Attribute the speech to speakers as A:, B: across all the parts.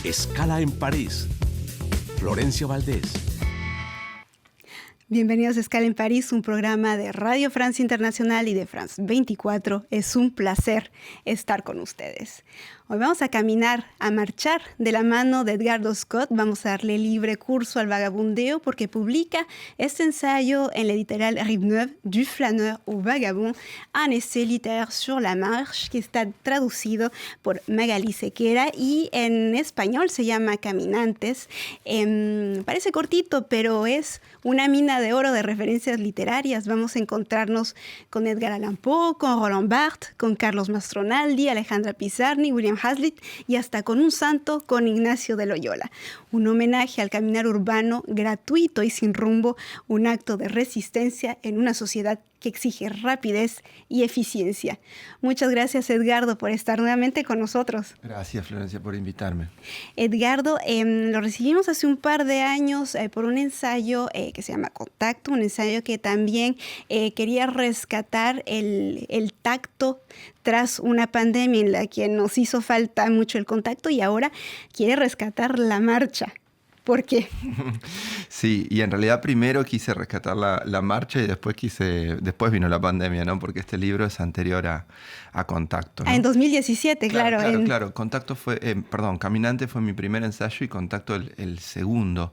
A: Escala en París. Florencia Valdés.
B: Bienvenidos a Escala en París, un programa de Radio Francia Internacional y de France 24. Es un placer estar con ustedes. Hoy vamos a caminar, a marchar de la mano de Edgardo Scott. Vamos a darle libre curso al vagabundeo porque publica este ensayo en la editorial Rive Neuve, Du flâneur au vagabond, un essai littéraire sur la marche, que está traducido por Magali Sequera y en español se llama Caminantes. Parece cortito, pero es una mina de oro de referencias literarias. Vamos a encontrarnos con Edgar Allan Poe, con Roland Barthes, con Carlos Mastronaldi, Alejandra Pizarnik, William Hazlitt y hasta con un santo, con Ignacio de Loyola. Un homenaje al caminar urbano gratuito y sin rumbo, un acto de resistencia en una sociedad que exige rapidez y eficiencia. Muchas gracias, Edgardo, por estar nuevamente con nosotros.
C: Gracias, Florencia, por invitarme.
B: Edgardo, lo recibimos hace un par de años por un ensayo que se llama Contacto, un ensayo que también quería rescatar el tacto tras una pandemia en la que nos hizo falta mucho el contacto y ahora quiere rescatar la marcha. ¿Por qué?
C: Sí, y en realidad primero quise rescatar la marcha y después vino la pandemia, ¿no? Porque este libro es anterior a Contacto, ¿no?
B: En 2017, claro.
C: Claro. Contacto fue, Caminante fue mi primer ensayo y Contacto el segundo.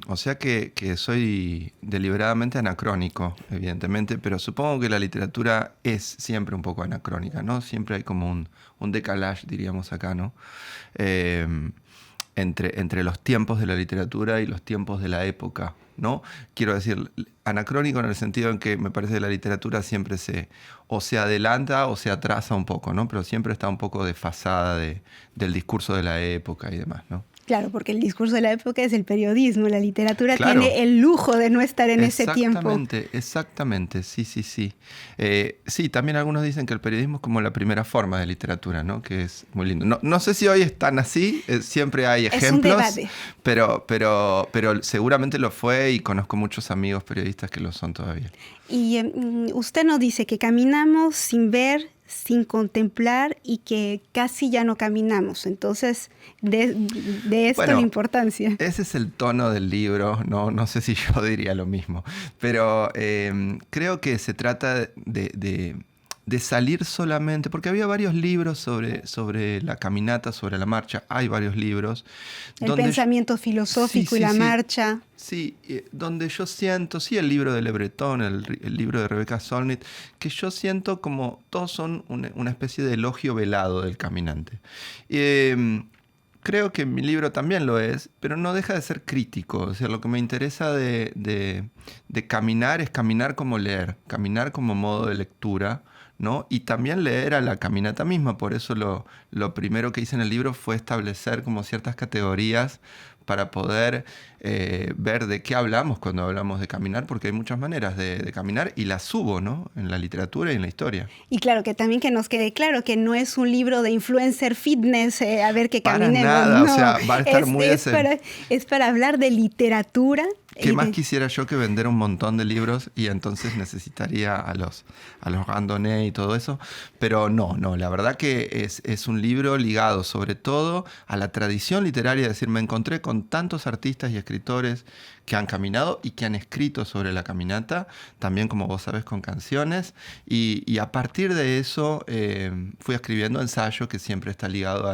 C: O sea que soy deliberadamente anacrónico, evidentemente, pero supongo que la literatura es siempre un poco anacrónica, ¿no? Siempre hay como un decalage, diríamos acá, ¿no? Entre los tiempos de la literatura y los tiempos de la época, ¿no? Quiero decir, anacrónico en el sentido en que me parece que la literatura siempre se adelanta o se atrasa un poco, ¿no? Pero siempre está un poco desfasada del discurso de la época y demás, ¿no?
B: Claro, porque el discurso de la época es el periodismo, la literatura tiene el lujo de no estar en ese tiempo.
C: Exactamente, sí. Sí, también algunos dicen que el periodismo es como la primera forma de literatura, ¿no? Que es muy lindo. No sé si hoy es tan así, siempre hay ejemplos.
B: Es un debate.
C: Pero seguramente lo fue y conozco muchos amigos periodistas que lo son todavía. Y
B: usted nos dice que caminamos sin ver, sin contemplar y que casi ya no caminamos. Entonces, de esto la importancia.
C: Ese es el tono del libro. No sé si yo diría lo mismo. Pero creo que se trata de salir solamente, porque había varios libros sobre la caminata, sobre la marcha. Hay varios libros.
B: El pensamiento filosófico y la marcha.
C: Sí, donde yo siento, el libro de Le Breton, el libro de Rebecca Solnit, que yo siento como todos son una especie de elogio velado del caminante. Creo que mi libro también lo es, pero no deja de ser crítico. O sea, lo que me interesa de caminar es caminar como leer, caminar como modo de lectura, ¿no? Y también leer a la caminata misma. Por eso lo primero que hice en el libro fue establecer como ciertas categorías para poder ver de qué hablamos cuando hablamos de caminar, porque hay muchas maneras de caminar y las subo, ¿no? En la literatura y en la historia.
B: Y claro, que también que nos quede claro que no es un libro de influencer fitness, a ver que caminemos.
C: Para nada,
B: no,
C: o sea, va a estar
B: es para hablar de literatura.
C: ¿Qué más quisiera yo que vender un montón de libros y entonces necesitaría a los randonnés y todo eso? Pero no, la verdad que es un libro ligado sobre todo a la tradición literaria. Es decir, me encontré con tantos artistas y escritores que han caminado y que han escrito sobre la caminata, también como vos sabés con canciones, y a partir de eso fui escribiendo ensayo que siempre está ligado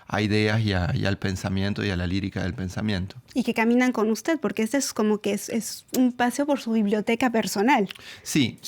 C: a ideas y al pensamiento y a la lírica del pensamiento.
B: Y que caminan con usted, porque este es como que es un paseo por su biblioteca personal.
C: Sí.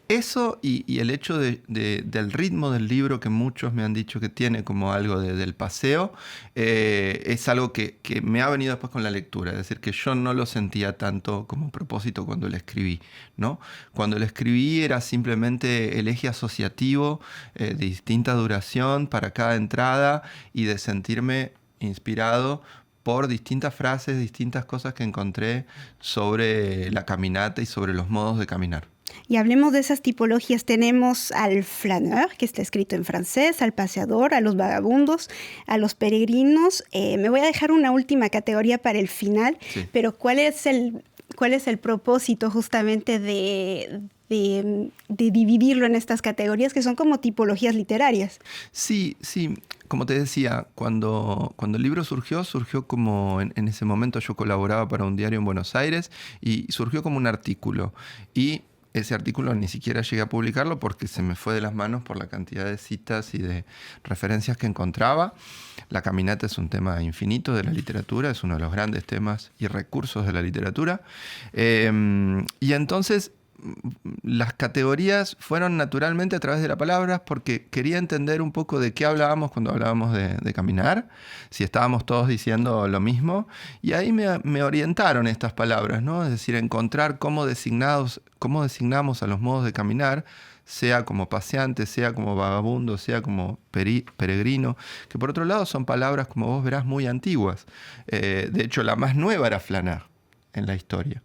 C: Eso y el hecho del ritmo del libro, que muchos me han dicho que tiene como algo del paseo, es algo que me ha venido después con la lectura. Es decir, que yo no lo sentía tanto como propósito cuando lo escribí, ¿no? Cuando lo escribí era simplemente el eje asociativo de distinta duración para cada entrada y de sentirme inspirado por distintas frases, distintas cosas que encontré sobre la caminata y sobre los modos de caminar.
B: Y hablemos de esas tipologías. Tenemos al flâneur, que está escrito en francés, al paseador, a los vagabundos, a los peregrinos. Me voy a dejar una última categoría para el final, sí. Pero ¿cuál es el propósito justamente de de dividirlo en estas categorías que son como tipologías literarias.
C: Sí, sí. Como te decía, cuando el libro surgió como en ese momento yo colaboraba para un diario en Buenos Aires y surgió como un artículo. Y ese artículo ni siquiera llegué a publicarlo porque se me fue de las manos por la cantidad de citas y de referencias que encontraba. La caminata es un tema infinito de la literatura, es uno de los grandes temas y recursos de la literatura. Y entonces las categorías fueron naturalmente a través de las palabras porque quería entender un poco de qué hablábamos cuando hablábamos de caminar, si estábamos todos diciendo lo mismo, y ahí me orientaron estas palabras, ¿no? Es decir, encontrar cómo designamos a los modos de caminar, sea como paseante, sea como vagabundo, sea como peregrino, que por otro lado son palabras, como vos verás, muy antiguas. De hecho, la más nueva era flanar en la historia.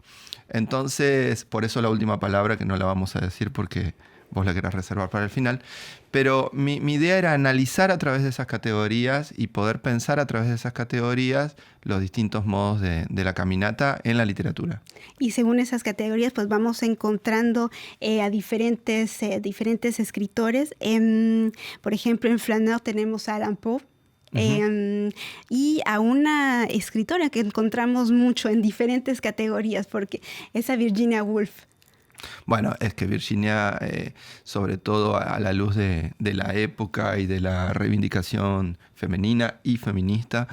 C: Entonces, por eso la última palabra, que no la vamos a decir porque vos la querés reservar para el final. Pero mi idea era analizar a través de esas categorías y poder pensar a través de esas categorías los distintos modos de la caminata en la literatura.
B: Y según esas categorías, pues vamos encontrando a diferentes escritores. Por ejemplo, en Flaneur tenemos a Allan Poe. Y a una escritora que encontramos mucho en diferentes categorías, porque es a Virginia Woolf.
C: Bueno, es que Virginia, sobre todo a la luz de la época y de la reivindicación femenina y feminista,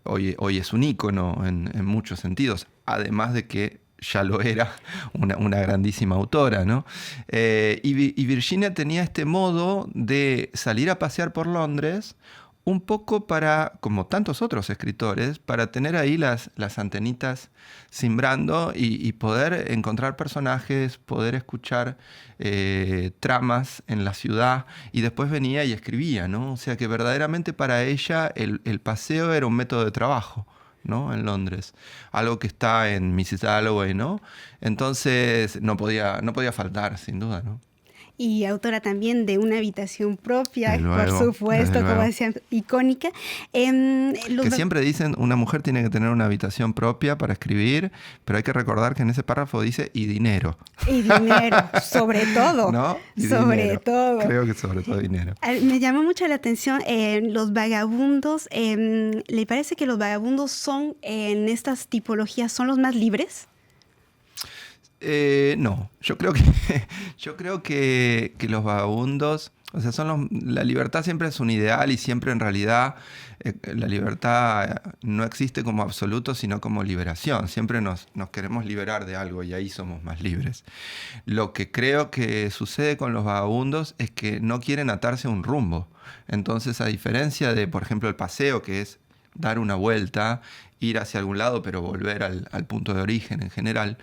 C: hoy es un ícono en muchos sentidos, además de que ya lo era una grandísima autora, ¿no? Y Virginia tenía este modo de salir a pasear por Londres un poco para, como tantos otros escritores, para tener ahí las antenitas cimbrando y poder encontrar personajes, poder escuchar tramas en la ciudad, y después venía y escribía, ¿no? O sea que verdaderamente para ella el paseo era un método de trabajo, ¿no? En Londres, algo que está en Mrs. Dalloway, ¿no? Entonces no podía faltar, sin duda, ¿no?
B: Y autora también de Una habitación propia,
C: Desde luego,
B: por supuesto,
C: desde
B: como
C: luego.
B: decía, icónica.
C: Que siempre dicen, una mujer tiene que tener una habitación propia para escribir, pero hay que recordar que en ese párrafo dice y dinero.
B: Y dinero, sobre todo.
C: ¿No? Y
B: sobre
C: dinero.
B: todo.
C: Creo que sobre todo dinero.
B: Me llamó mucho la atención los vagabundos. ¿Le parece que los vagabundos son, en estas tipologías, son los más libres?
C: No, yo creo que los vagabundos, o sea, la libertad siempre es un ideal y siempre en realidad la libertad no existe como absoluto, sino como liberación. Siempre nos queremos liberar de algo y ahí somos más libres. Lo que creo que sucede con los vagabundos es que no quieren atarse a un rumbo. Entonces, a diferencia de, por ejemplo, el paseo, que es dar una vuelta, ir hacia algún lado, pero volver al punto de origen en general,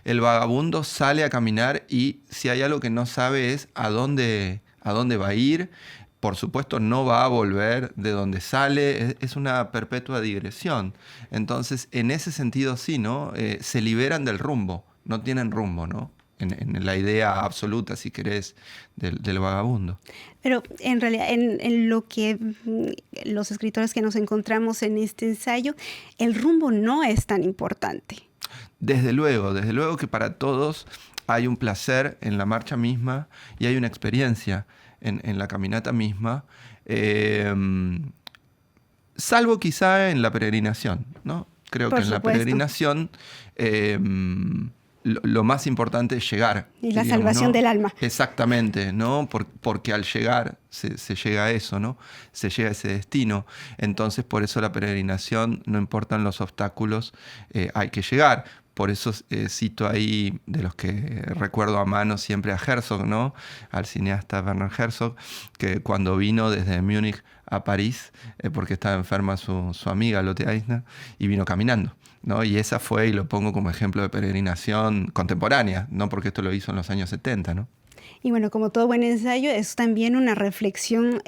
C: el vagabundo sale a caminar y si hay algo que no sabe es a dónde va a ir. Por supuesto, no va a volver de donde sale, es una perpetua digresión. Entonces, en ese sentido sí, ¿no? Se liberan del rumbo, no tienen rumbo, ¿no? En la idea absoluta, si querés, del vagabundo.
B: Pero en realidad, en lo que los escritores que nos encontramos en este ensayo, el rumbo no es tan importante.
C: Desde luego que para todos hay un placer en la marcha misma y hay una experiencia en la caminata misma, salvo quizá en la peregrinación, ¿no? Creo que en la peregrinación lo más importante es llegar.
B: Y la salvación, ¿no?, del alma.
C: Exactamente, ¿no? Porque al llegar se llega a eso, ¿no? Se llega a ese destino. Entonces, por eso la peregrinación, no importan los obstáculos, hay que llegar. Por eso cito ahí, de los que recuerdo a mano siempre, a Herzog, ¿no? Al cineasta Werner Herzog, que cuando vino desde Múnich a París, porque estaba enferma su amiga Lotte Eisner, y vino caminando, ¿no? Y esa fue, y lo pongo como ejemplo de peregrinación contemporánea, ¿no? Porque esto lo hizo en los años 70, ¿no?
B: Y bueno, como todo buen ensayo, es también una reflexión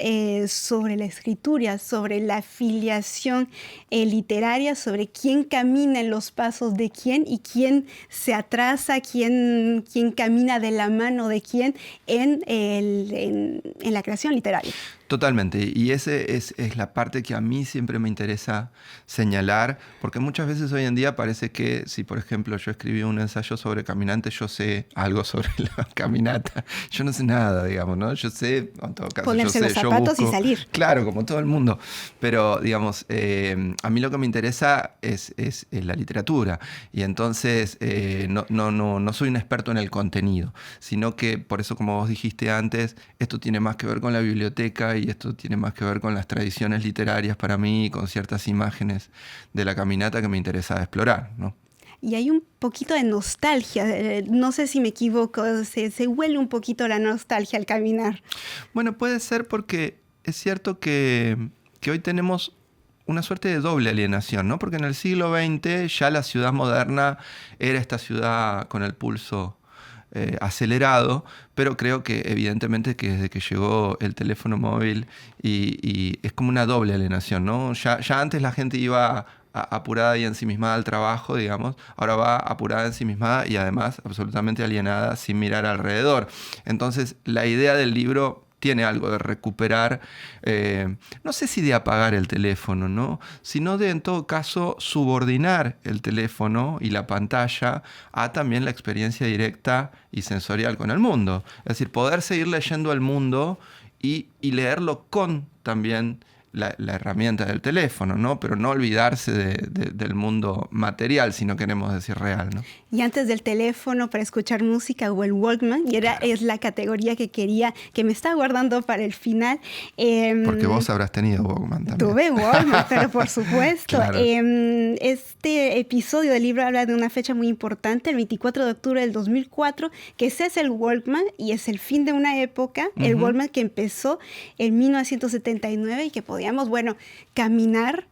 B: sobre la escritura, sobre la filiación literaria, sobre quién camina en los pasos de quién y quién se atrasa, quién camina de la mano de quién en la creación literaria.
C: Totalmente, y esa es la parte que a mí siempre me interesa señalar, porque muchas veces hoy en día parece que si, por ejemplo, yo escribí un ensayo sobre caminantes, yo sé algo sobre la caminata. Yo no sé nada, digamos, ¿no? Yo sé, en todo caso,
B: ponerse
C: yo
B: los
C: sé,
B: zapatos
C: yo busco,
B: y salir.
C: claro, como todo el mundo, pero, digamos, a mí lo que me interesa es la literatura, y entonces no soy un experto en el contenido, sino que, por eso, como vos dijiste antes, esto tiene más que ver con la biblioteca y esto tiene más que ver con las tradiciones literarias para mí y con ciertas imágenes de la caminata que me interesaba explorar, ¿no?
B: Y hay un poquito de nostalgia, no sé si me equivoco, se huele un poquito la nostalgia al caminar.
C: Bueno, puede ser porque es cierto que hoy tenemos una suerte de doble alienación, ¿no? Porque en el siglo XX ya la ciudad moderna era esta ciudad con el pulso acelerado, pero creo que evidentemente que desde que llegó el teléfono móvil y es como una doble alienación, ¿no? Ya antes la gente iba apurada y ensimismada al trabajo, digamos, ahora va apurada, ensimismada y además absolutamente alienada sin mirar alrededor. Entonces la idea del libro tiene algo de recuperar, no sé si de apagar el teléfono, ¿no? Sino de, en todo caso, subordinar el teléfono y la pantalla a también la experiencia directa y sensorial con el mundo. Es decir, poder seguir leyendo el mundo y leerlo con también la herramienta del teléfono, ¿no? Pero no olvidarse del mundo material, si no queremos decir real, ¿no?
B: Y antes del teléfono para escuchar música o el Walkman, y es la categoría que me estaba guardando para el final.
C: Porque vos habrás tenido Walkman también.
B: Tuve Walkman, pero por supuesto.
C: Claro.
B: Este episodio del libro habla de una fecha muy importante, el 24 de octubre del 2004, que ese es el Walkman y es el fin de una época, el Walkman que empezó en 1979 y que podíamos, caminar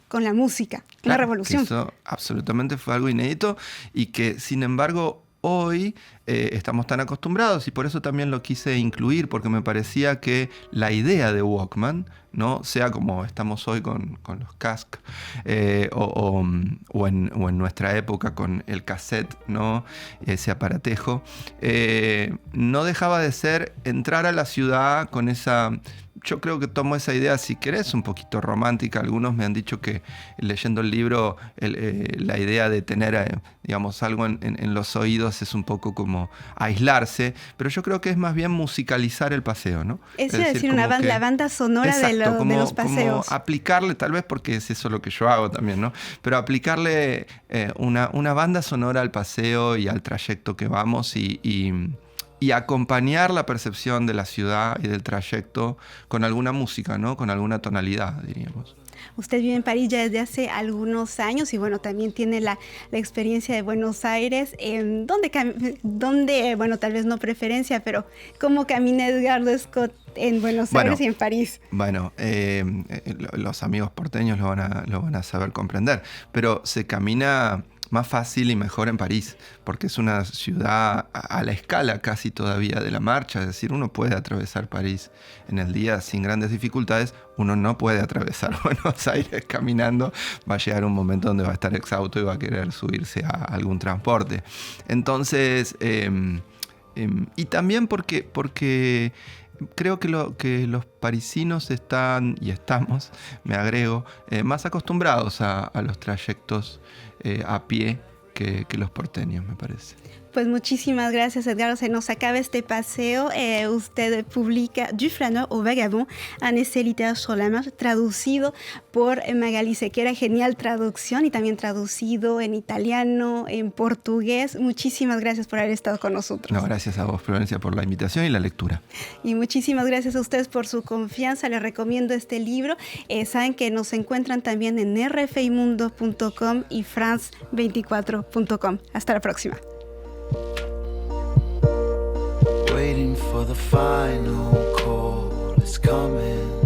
B: con la música,
C: Claro,
B: una revolución.
C: Que eso absolutamente fue algo inédito y que, sin embargo, hoy estamos tan acostumbrados y por eso también lo quise incluir, porque me parecía que la idea de Walkman, ¿no? Sea como estamos hoy con los cascos o en nuestra época con el cassette, ¿no? Ese aparatejo, no dejaba de ser entrar a la ciudad con esa... Yo creo que tomo esa idea, si querés, un poquito romántica. Algunos me han dicho que leyendo el libro, la idea de tener, digamos, algo en los oídos es un poco como aislarse, pero yo creo que es más bien musicalizar el paseo, ¿no?
B: Es decir, la banda sonora. Exacto, de los paseos.
C: Como aplicarle, tal vez porque es eso lo que yo hago también, ¿no? Pero aplicarle una banda sonora al paseo y al trayecto que vamos y acompañar la percepción de la ciudad y del trayecto con alguna música, ¿no? Con alguna tonalidad, diríamos.
B: Usted vive en París ya desde hace algunos años y también tiene la experiencia de Buenos Aires. ¿Dónde, tal vez no preferencia, pero cómo camina Edgardo Scott en Buenos Aires y en París?
C: Bueno, los amigos porteños lo van a saber comprender, pero se camina más fácil y mejor en París, porque es una ciudad a la escala casi todavía de la marcha, es decir, uno puede atravesar París en el día sin grandes dificultades, uno no puede atravesar Buenos Aires caminando, va a llegar un momento donde va a estar exhausto y va a querer subirse a algún transporte. Entonces, y también porque creo que los parisinos están, y estamos, me agrego, más acostumbrados a los trayectos a pie que los porteños, me parece.
B: Pues muchísimas gracias, Edgardo. Se nos acaba este paseo. Usted publica Du flâneur au vagabond, un essai littéraire sur la marche, traducido por Magali Sequera. Genial traducción y también traducido en italiano, en portugués. Muchísimas gracias por haber estado con nosotros.
C: No, gracias a vos, Florencia, por la invitación y la lectura.
B: Y muchísimas gracias a ustedes por su confianza. Les recomiendo este libro. Saben que nos encuentran también en rfimundo.com y france24.com. Hasta la próxima.
D: Waiting for the final call, it's coming.